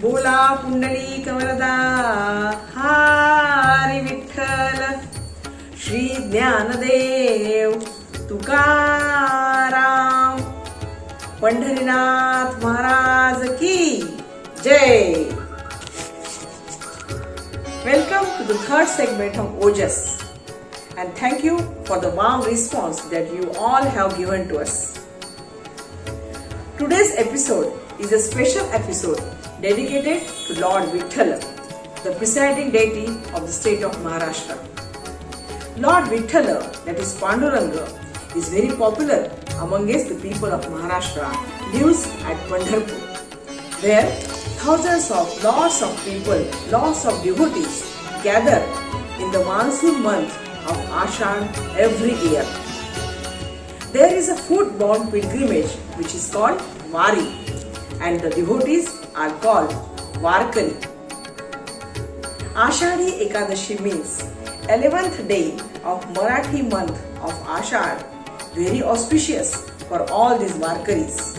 बोला पुंडलिक वरदा हरी विठ्ठल. श्री ज्ञानदेव तुकाराम पंढरीनाथ महाराज की जय. Welcome to the third segment of OJAS and thank you for the warm response that you all have given to us. Today's episode is a special episode dedicated to Lord Vithala, the presiding deity of the state of Maharashtra. Lord Vithala, that is Panduranga, is very popular amongst the people of Maharashtra, lives at Pandharpur, where thousands of lots of people, lots of devotees gather in the monsoon month of Ashadh every year. There is a foot-borne pilgrimage which is called Wari, and the devotees are called Warkari. Ashadhi Ekadashi means 11th day of Marathi month of Ashadh, very auspicious for all these Warkaris,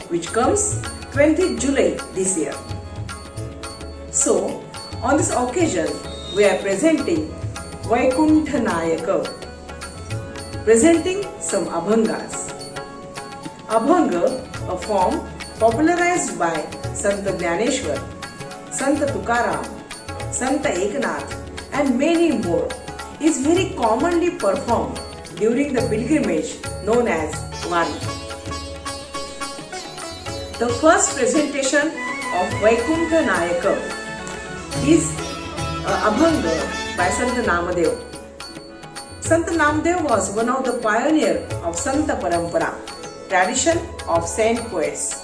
which comes 20th July this year. So, on this occasion, we are presenting Vaikuntha Nayaka, presenting some Abhangas. Abhanga, a form popularized by Sant Jnaneshwar, Sant Tukaram, Sant Eknath and many more, is very commonly performed during the pilgrimage known as Wari. The first presentation of Vaikuntha Nayaka is Abhanga by Sant Namadev. Sant Namadev was one of the pioneers of Santa Parampara, tradition of saint poets.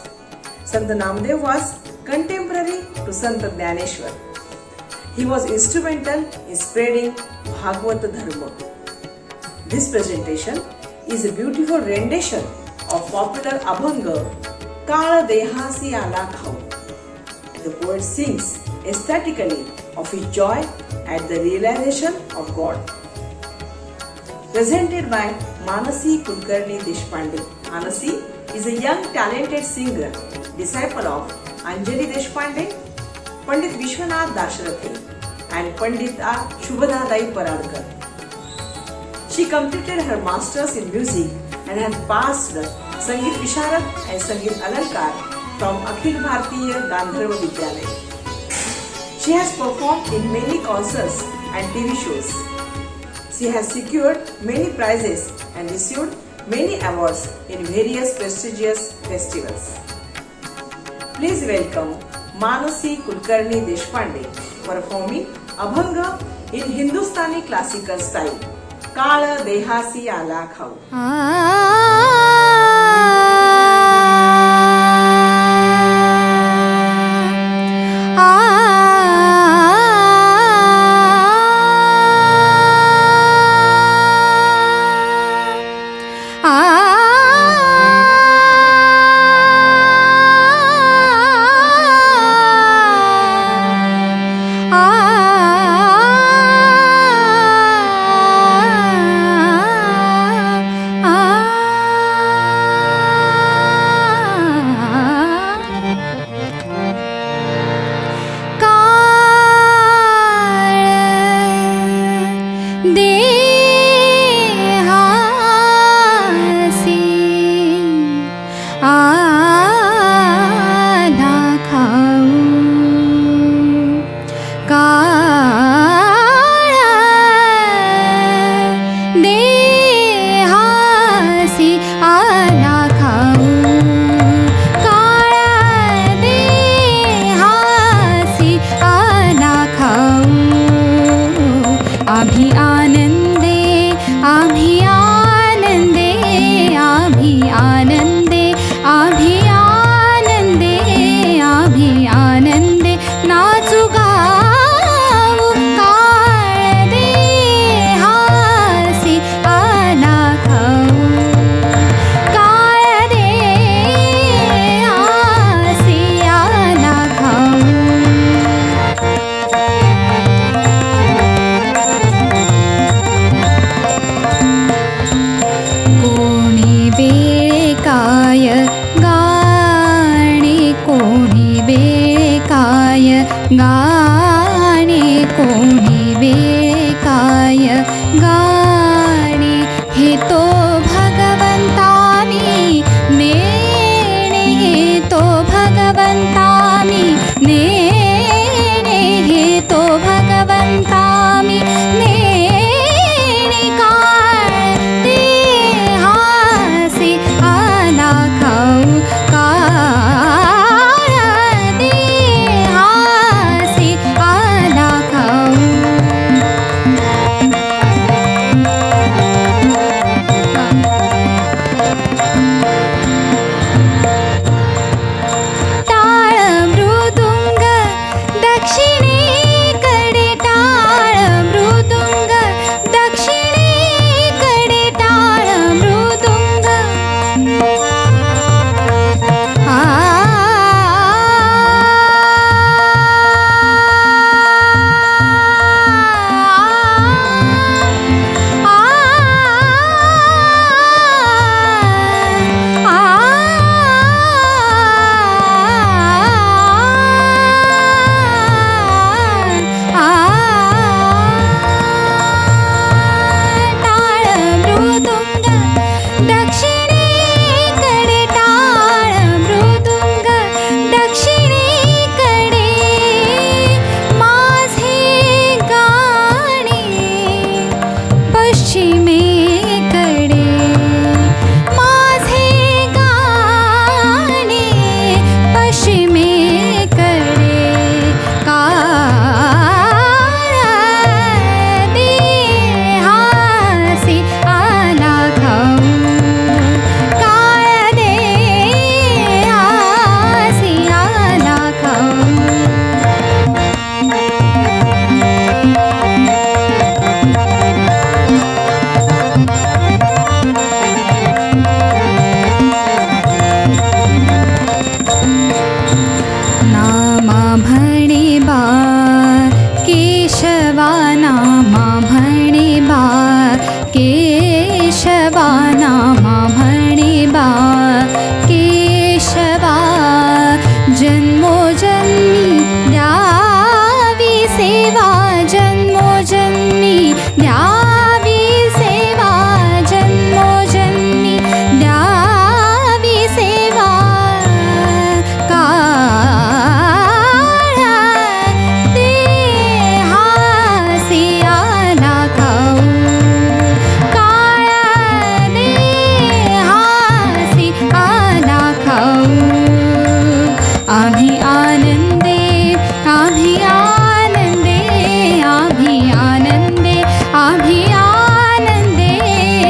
Sant Namadev was contemporary to Sant Jnaneshwar. He was instrumental in spreading Bhagavata Dharma. This presentation is a beautiful rendition of popular Abhanga Kala Dehasi Ala Khau. The poet sings ecstatically of his joy at the realization of God. Presented by Manasi Kulkarni Deshpande. Manasi is a young talented singer, disciple of Anjali Deshpande, Pandit Vishwanath Dashrathe and Pandita Shubhadadai Paradkar. She completed her masters in music and has passed Sangeet Visharad and Sangeet Alankar from Akhil Bharatiya Gandharva Vidyalaya. She has performed in many concerts and TV shows. She has secured many prizes and received many awards in various prestigious festivals. Please welcome Manasi Kulkarni Deshpande performing Abhanga in Hindustani classical style. Kala Dehasi Ala Khau. गाणे कोणी वेळ का गाणे कोणी वेळ काय गाणे हे तो भगवंता मी नेणे हे तो भगवंता मी नेणे हे तो भगवंता मी नेणे काळ देहासी आला खाऊ काळ देहासी आला खाऊ टाळ मृदुंग दक्षिणेकडे टाळ मृदुंग दक्षिणेकडे टाळ मृदुंग आ टाळ मृदुंग दक्षिणेकडे टाळ मृदुंग दक्षिणेकडे माझे गाणे पश्चिमेकडे माझे गाणे पश्चिमेकडे काळ देहासी आला खाऊ काळ देहासी आला खाऊ नामा म्हणे बार केशवा नामा म्हणे बार केशवा नामा म्हणे बार केशवा जन्मोजन्मी द्यावी सेवा जन्मोजन्मी द्यावी सेवा जन्मोजन्मी द्यावी सेवा काळ देहासी आला खाऊ काळ देहासी आला खाऊ आम्ही आनंदे आम्ही आनंदे आम्ही आनंदे आम्ही आनंदे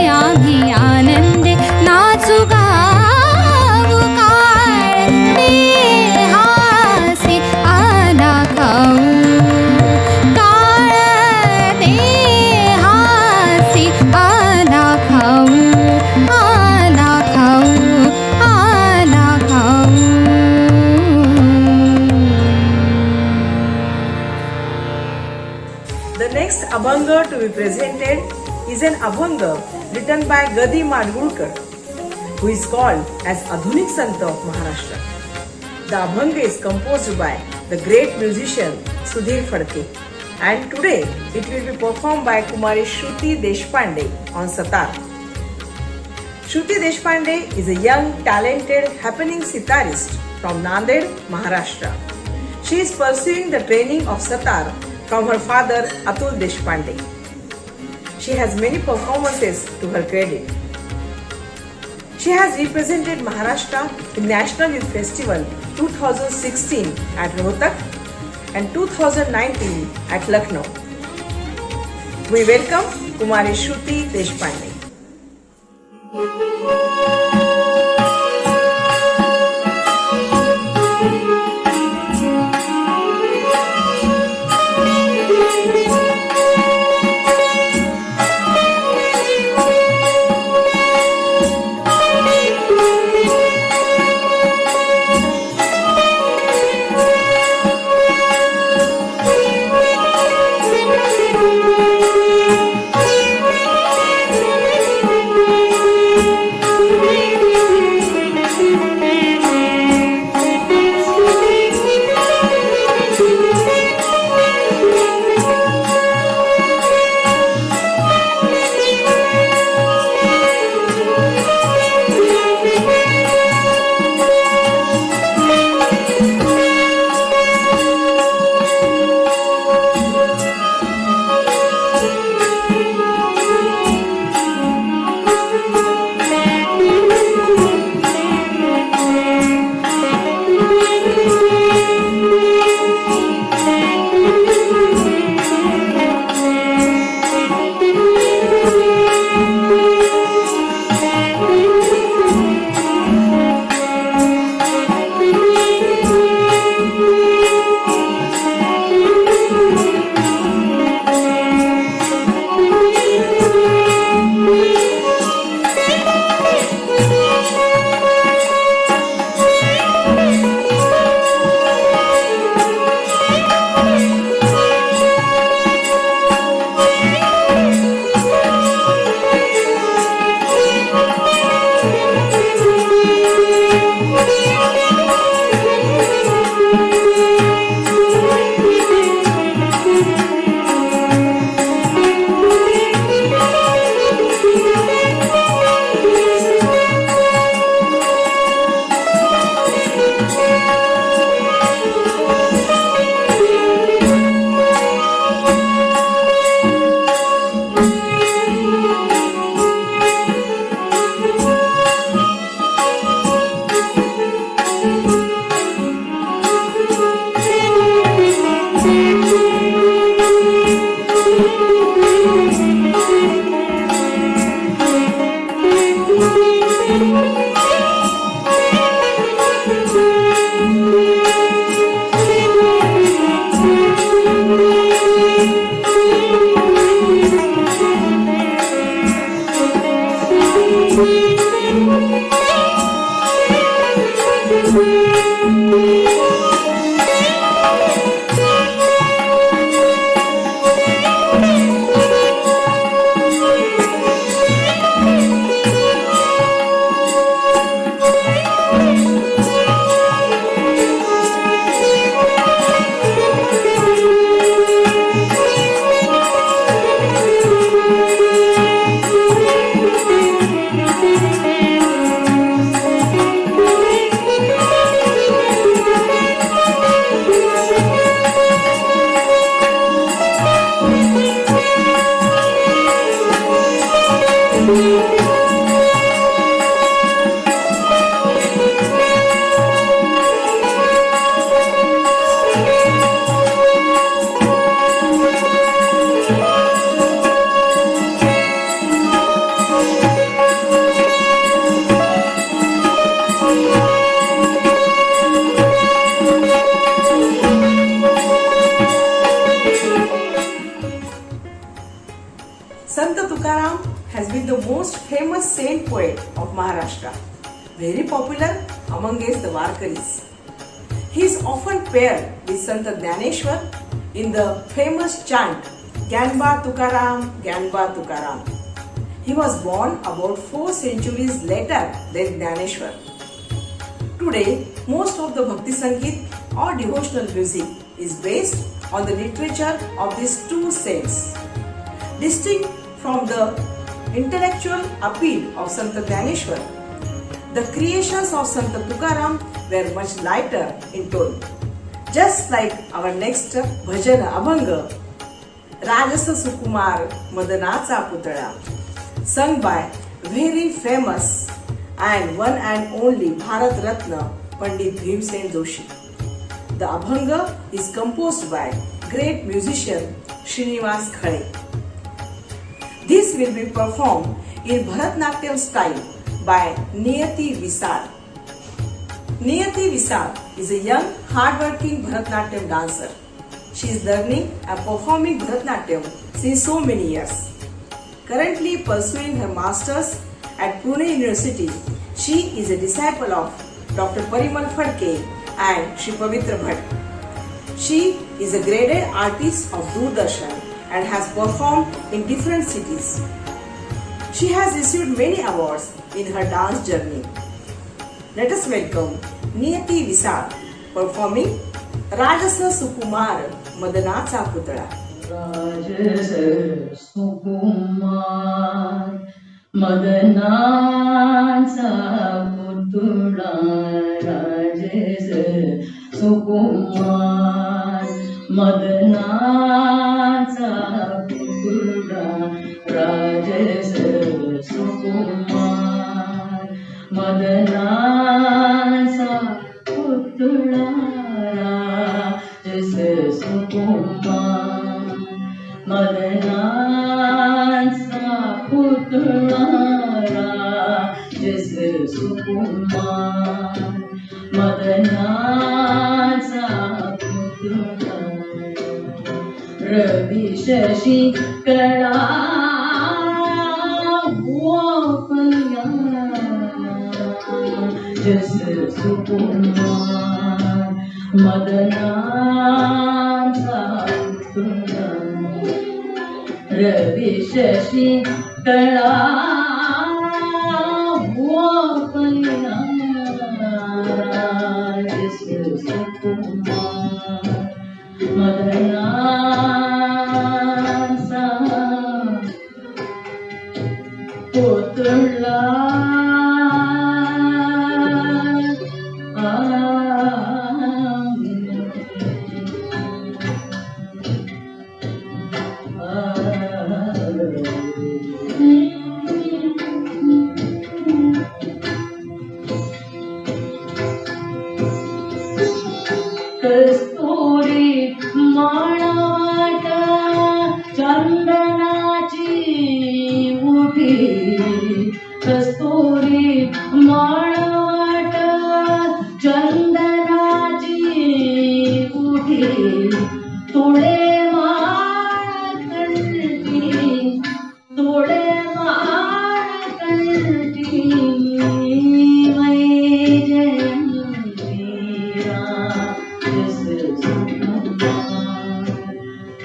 आम्ही आनंदे नाचू गाऊ काळ देहासी आला खाऊ काळ देहासी आला खाऊ आला खाऊ आला खाऊ. The next abhanga to be presented is an abhanga written by Gadi Madgulkar, who is called as Adhunik Sant of Maharashtra. The abhanga is composed by the great musician Sudhir Phadke, and today it will be performed by Kumari Shruti Deshpande on Satar. Shruti Deshpande is a young, talented, happening sitarist from Nanded, Maharashtra. She is pursuing the training of Satar from her father Atul Deshpande. She has many performances to her credit. She has represented Maharashtra in National Youth Festival 2016 at Rohtak and 2019 at Lucknow. We welcome Kumari Shruti Deshpande. has been the most famous saint poet of Maharashtra, very popular amongst the Warkaris. He is often paired with Sant Jnaneshwar in the famous chant Gyanba Tukaram, Gyanba Tukaram. He was born about 4 centuries later than Jnaneshwar. Today, most of the Bhakti Sangeet or devotional music is based on the literature of these two saints. Distinct from the intellectual appeal of Sant Jnaneshwar, the creations of Sant Tukaram were much lighter in tone. Just like our next bhajan Abhanga, Rajasa Sukumar Madanacha Putala, sung by very famous and one and only Bharat Ratna Pandit Bhimsen Joshi. The Abhanga is composed by great musician Srinivas Khare. This will be performed in Bharatnatyam style by Niyati Visar. Niyati Visar is a young, hard-working Bharatnatyam dancer. She is learning and performing Bharatnatyam since so many years. Currently pursuing her masters at Pune University, she is a disciple of Dr. Parimal Phadke and Shri Pavitra Bhatt. She is a graded artist of Doordarshan and has performed in different cities. She has received many awards in her dance journey. Let us welcome Niyati Visar performing Rajasa Sukumar Madanacha Putala. Rajasa Sukumar Madanacha Putala. Rajasa Sukumar Madanacha Putala. Rajasa Sukumar Madanacha Putala. Rajasa Sukumar Madanacha Putala. Rajasa Sukumar Madanacha Putala. Ravi Shashi Kala Gopalya. Rajasa Sukumar Madanacha Putala. Ravi Shashi Kala Gopalya. Rajasa Sukumar Madanacha Putala. कस्तुरी माळाट चंदनाची उठी. कस्तुरी माळाट चंदनाची उठी. तोडे माळ कंठी. तोडे माळ कंठी. मै जयंती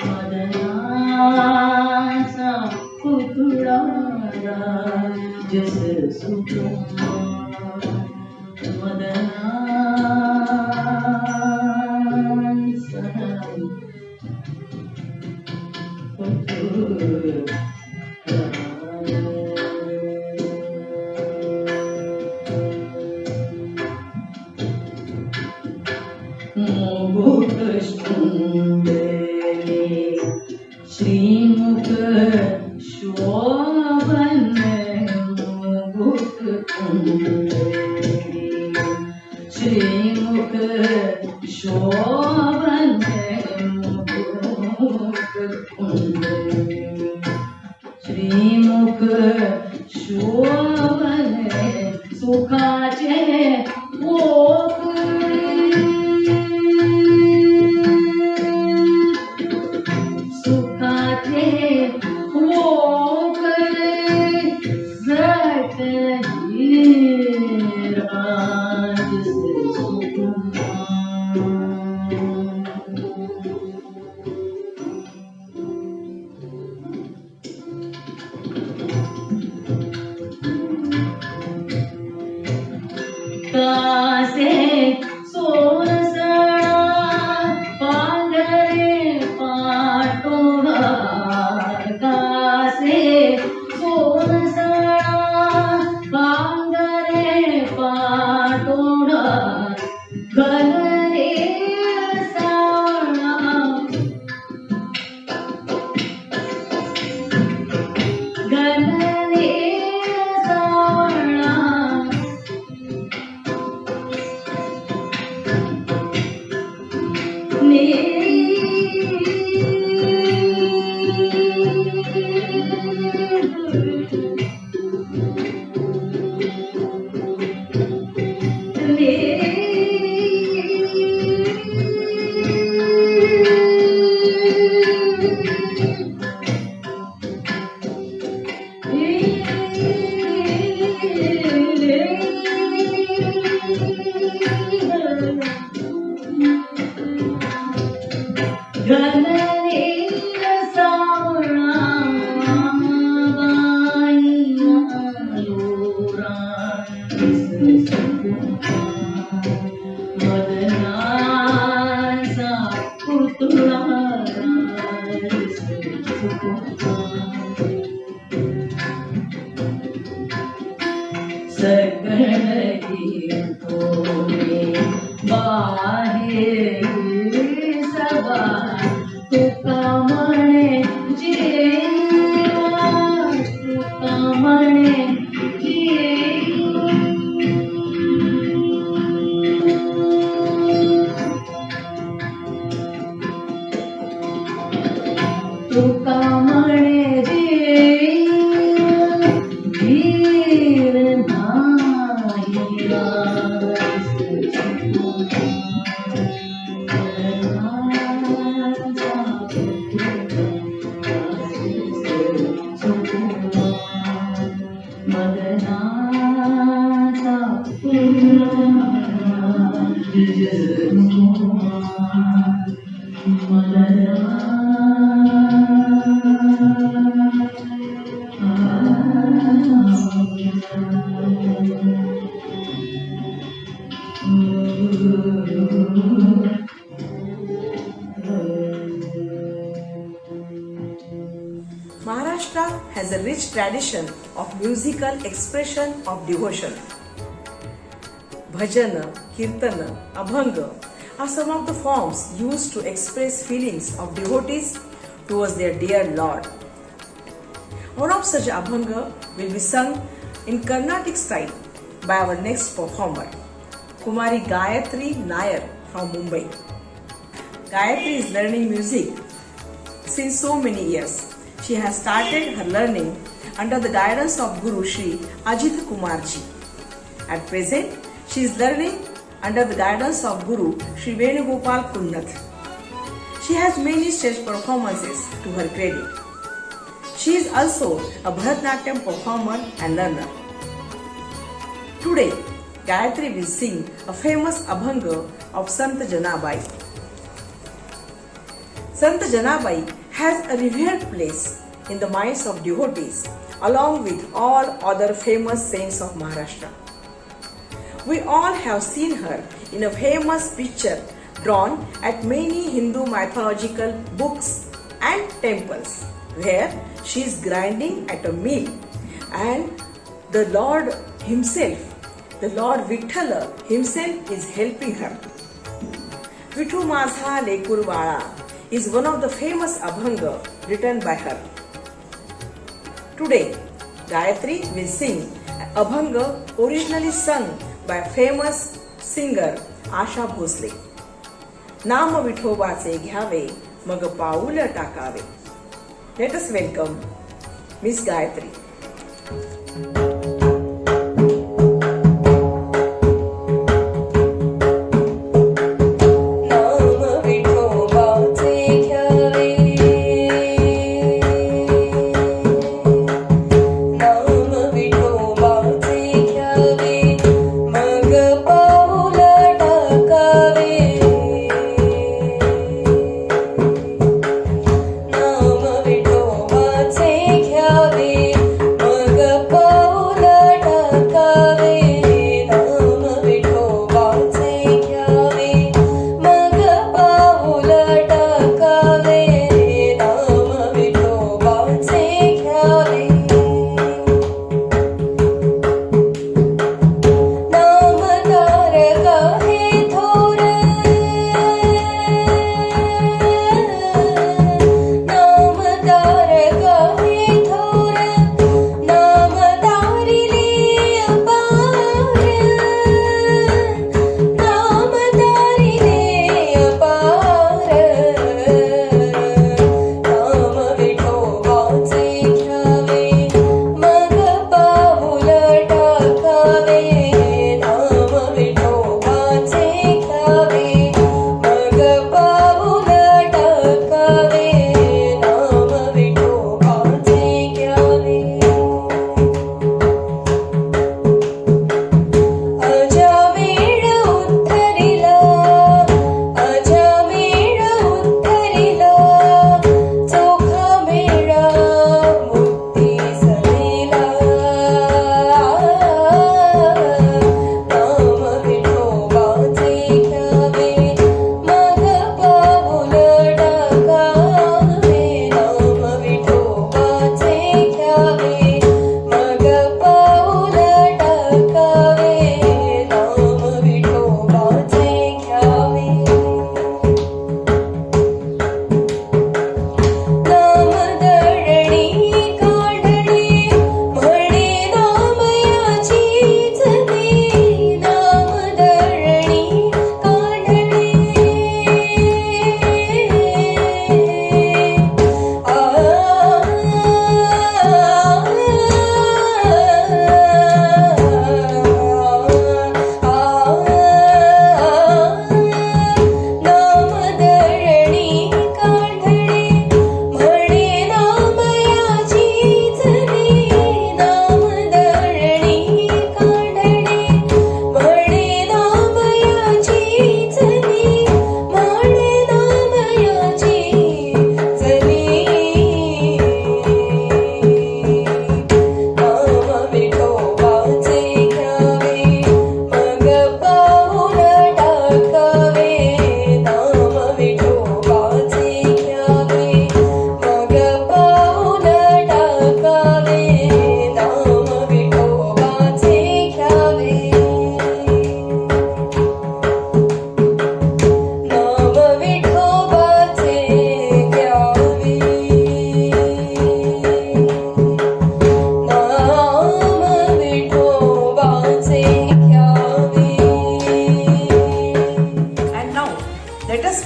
Madanacha Putala. Rajasa Sukumar Madanacha Putala. Mukut Shundari Shrimukh Shobhan. Mukut Shundari Shrimukh Shobhan. Mukut Shundari Shrimukh Shobhan. Sukhache Okri. Sukhache Okri. कासे सोनसळा पांढरे पाटोळा कासे सोनसळा पांढरे पाटोळा गणरे सावळा गणरे सावळा Maharashtra has a rich tradition of musical expression of devotion. Bhajana, Kirtana, Abhanga are some of the forms used to express feelings of devotees towards their dear Lord. One of such Abhanga will be sung in Carnatic style by our next performer, Kumari Gayatri Nair from Mumbai. Gayatri is learning music since so many years. She has started her learning under the guidance of Guru Shri Ajit Kumar Ji. At present, she is learning under the guidance of Guru Shri Venugopal Kunnath. She has many stage performances to her credit. She is also a Bharatanatyam performer and learner. Today, Gayatri will sing a famous Abhanga of Sant Janabai. Sant Janabai has a revered place in the minds of devotees along with all other famous saints of Maharashtra. We all have seen her in a famous picture drawn at many Hindu mythological books and temples where she is grinding at a mill and the Lord himself, the Lord Vithala himself is helping her. Vithu Mazha Lekur Bala is one of the famous Abhanga written by her. Today, Gayatri will sing an Abhanga originally sung by famous singer Asha Bhosle. नाम विठोबाचे घ्यावे मग पाऊल टाकावे. Let us welcome Miss Gayatri.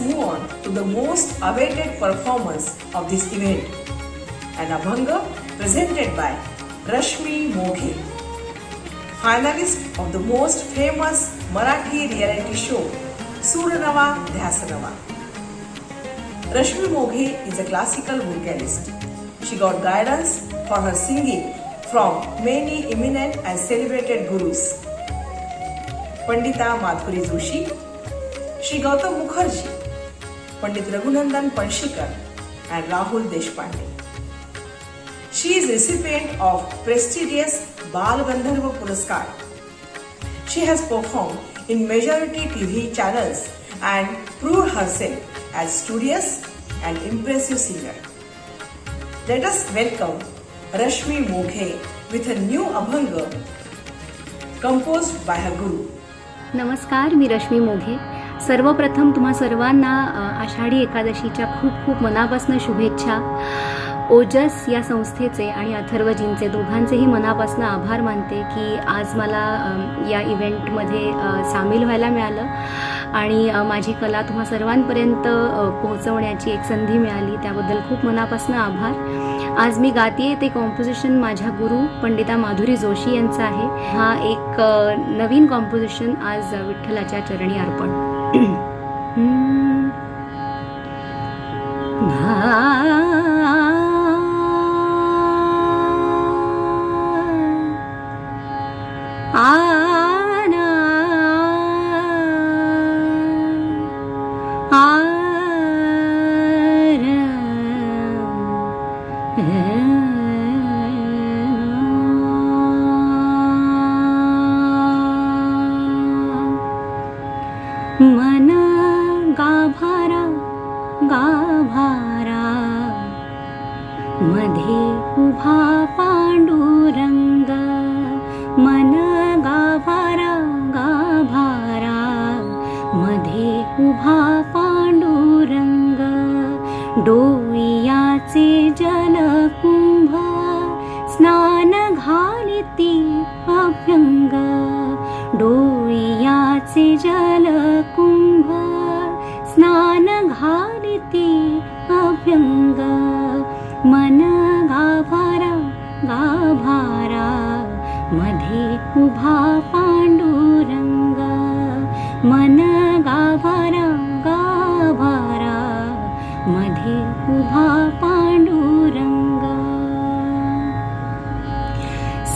move on to the most awaited performance of this event, an Abhanga presented by Rashmi Moghe, finalist of the most famous Marathi reality show Suranava Dhyasanava. Rashmi Moghe is a classical vocalist. She got guidance for her singing from many eminent and celebrated gurus. Pandita Madhuri Joshi, Shri Gautam Mukherjee, Pandit Raghunandan Panshikar, and Rahul Deshpande. She is recipient of prestigious Bal Gandharva Puraskar. She has performed in majority TV channels and proved herself as studious and impressive singer. Let us welcome Rashmi Moghe with a new Abhanga composed by her guru. नमस्कार, मी रश्मी मोघे. सर्वप्रथम तुम्हा सर्वांना आषाढी एकादशीच्या खूप खूप मनापासून शुभेच्छा. ओजस या संस्थेचे आणि अथर्वजींचे दोघांचेही मनापासून आभार मानते की आज मला या इव्हेंटमध्ये सामील व्हायला मिळालं आणि माझी कला तुम्हा सर्वांपर्यंत पोहोचवण्याची एक संधी मिळाली. त्याबद्दल खूप मनापासून आभार. आज मी गाते ते कॉम्पोजिशन माझ्या गुरु पंडिता माधुरी जोशी यांचं आहे. हा एक नवीन कॉम्पोजिशन आज विठ्ठलाच्या चरणी अर्पण. मन गाभारा गाभारा मध्ये उभा पांडुरंग. मन गाभारा गाभारा मध्ये उभा पांडुरंग. डोळ्याचे जलकुंभ स्नान घालिती अभ्यंग. डोळ्याचे जलकुंभ स्नान घालिती अभ्यंग. मन गाभारा गाभारा मध्ये उभा पांडुरंग. मन गाभारा गाभारा मध्ये उभा पांडुरंग.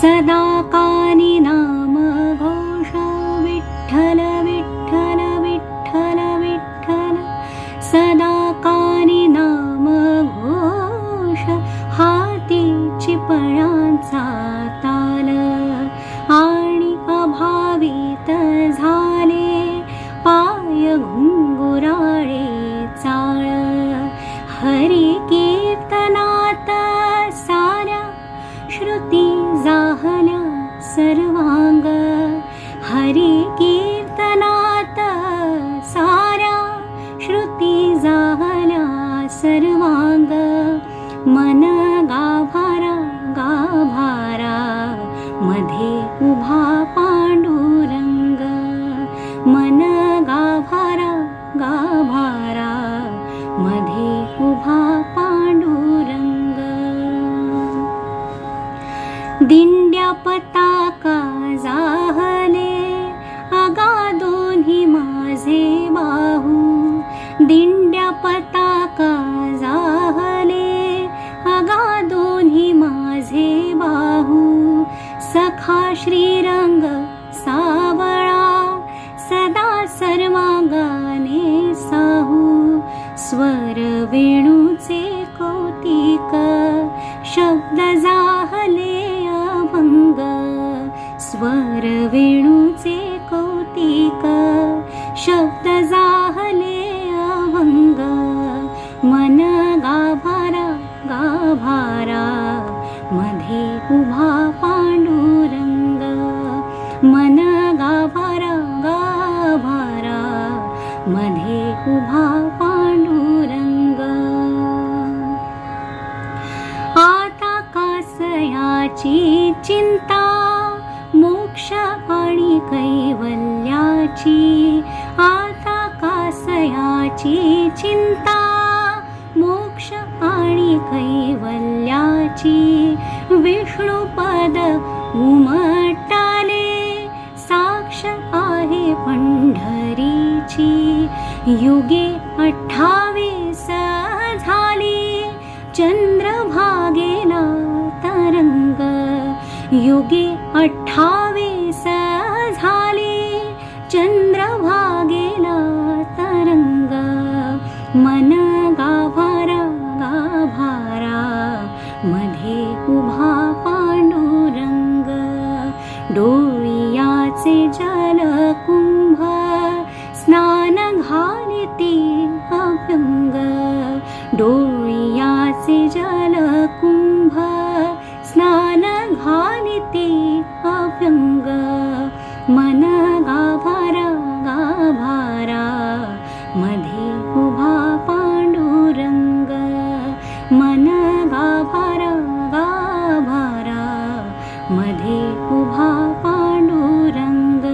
सदा कानी नाम घोष विठ्ठल विठ्ठल विठ्ठल विठ्ठल. सदा कानी नाम घोष हाती चिपळांचा ताल. आणि अभावित झाले पाय घुंगुराळे चाळ. हरी कीर्तनात साऱ्या श्रुती जाहल्या सर्वांग. हरी कीर्तनात साऱ्या श्रुती जाहल्या सर्वांग. मन गाभारा गाभारा मध्ये उभा पांडुरंग. मन गाभारा गाभारा मध्ये उभा पांडुरंग. दिंड्या पताका जाहले आगा दोन्ही माझे बाहू. दिंड्या पताका जाहले आगा दोन्ही माझे बाहू. सखा श्रीरंग सावळा सदा सर्वांगाने साहू. स्वर वेणूचे कौतिक शब्द जाहले अभंग. स्वर वेणूचे कौतिक शब्द जाहले अभंग. मन गाभारा गाभारा मध्ये उभा पांडुरंग. मन गाभारा गाभारा मध्ये उभा पांडुरंग. आता कासयाची चिंता मोक्ष आणि कैवल्याची. आता कासयाची ची चिंता मोक्ष आणि कैवल्याची विष्णुपद उमटाले साक्ष आहे पंढरीची युगे 28 झाली चंद्रभागेला तरंग युगे 28 झाली चंद्रभागेला तरंग मन गाभारा गाभारा मध्ये उभा पांडुरंग डोळियाचे जलकुंभ स्नान घालिते अभ्यंग डोळियाचे जलकुंभ स्नान घालिते अभ्यंग मन गाभारा गाभारा मध्ये उभा पांडुरंग मन गाभारा गाभारा मध्ये उभा पांडुरंग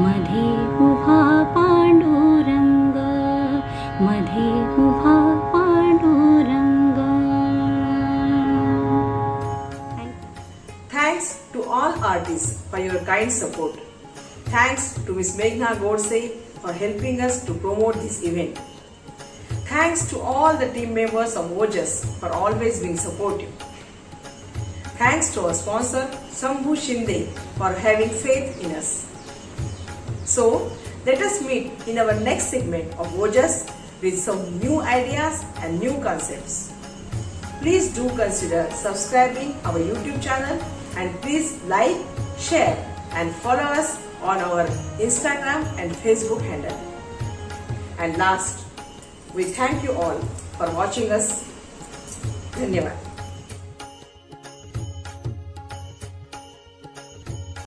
मध्ये उभा पांडुरंग मध्ये उभा Pandurang. Thanks to all artists for your kind support. Thanks to Ms. Meghna Godse for helping us to promote this event. Thanks to all the team members of OJAS for always being supportive. Thanks to our sponsor Sambhu Shinde for having faith in us. So, let us meet in our next segment of OJAS with some new ideas and new concepts. Please do consider subscribing our YouTube channel and please like, share and follow us on our Instagram and Facebook handle. And last, we thank you all for watching us. Dhanyavad.